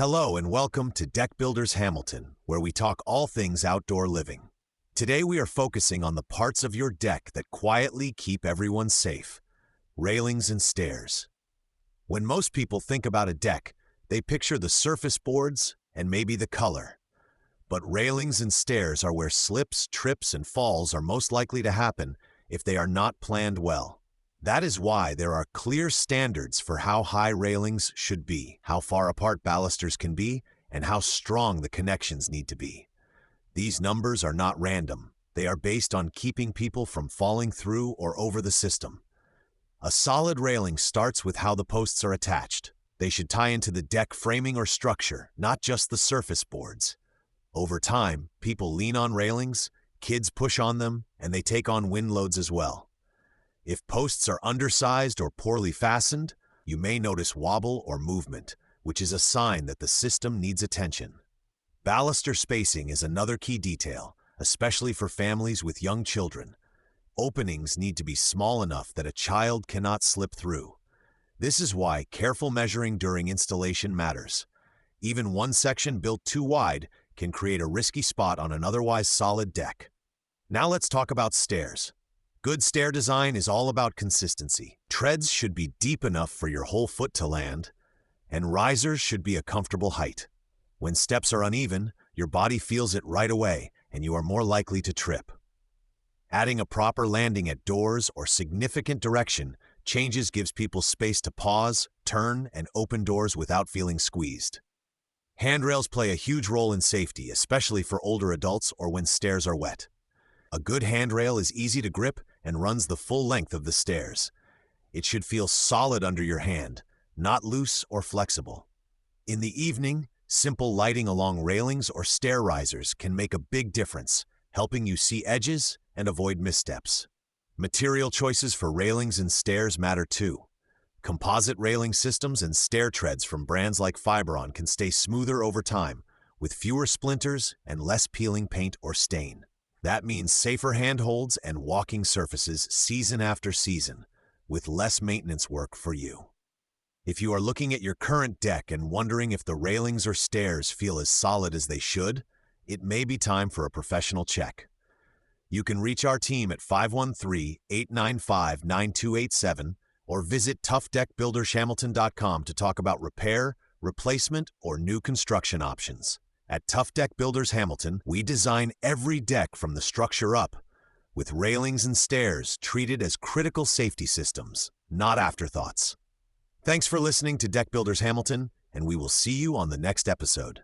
Hello and welcome to Deck Builders Hamilton, where we talk all things outdoor living. Today we are focusing on the parts of your deck that quietly keep everyone safe: railings and stairs. When most people think about a deck, they picture the surface boards and maybe the color. But railings and stairs are where slips, trips, and falls are most likely to happen if they are not planned well. That is why there are clear standards for how high railings should be, how far apart balusters can be, and how strong the connections need to be. These numbers are not random. They are based on keeping people from falling through or over the system. A solid railing starts with how the posts are attached. They should tie into the deck framing or structure, not just the surface boards. Over time, people lean on railings, kids push on them, and they take on wind loads as well. If posts are undersized or poorly fastened, you may notice wobble or movement, which is a sign that the system needs attention. Baluster spacing is another key detail, especially for families with young children. Openings need to be small enough that a child cannot slip through. This is why careful measuring during installation matters. Even one section built too wide can create a risky spot on an otherwise solid deck. Now let's talk about stairs. Good stair design is all about consistency. Treads should be deep enough for your whole foot to land, and risers should be a comfortable height. When steps are uneven, your body feels it right away, and you are more likely to trip. Adding a proper landing at doors or significant direction changes gives people space to pause, turn, and open doors without feeling squeezed. Handrails play a huge role in safety, especially for older adults or when stairs are wet. A good handrail is easy to grip and runs the full length of the stairs. It should feel solid under your hand, not loose or flexible. In the evening, simple lighting along railings or stair risers can make a big difference, helping you see edges and avoid missteps. Material choices for railings and stairs matter too. Composite railing systems and stair treads from brands like Fiberon can stay smoother over time, with fewer splinters and less peeling paint or stain. That means safer handholds and walking surfaces season after season, with less maintenance work for you. If you are looking at your current deck and wondering if the railings or stairs feel as solid as they should, it may be time for a professional check. You can reach our team at 513-895-9287 or visit toughdeckbuildershamilton.com to talk about repair, replacement, or new construction options. At Tough Deck Builders Hamilton, we design every deck from the structure up, with railings and stairs treated as critical safety systems, not afterthoughts. Thanks for listening to Deck Builders Hamilton, and we will see you on the next episode.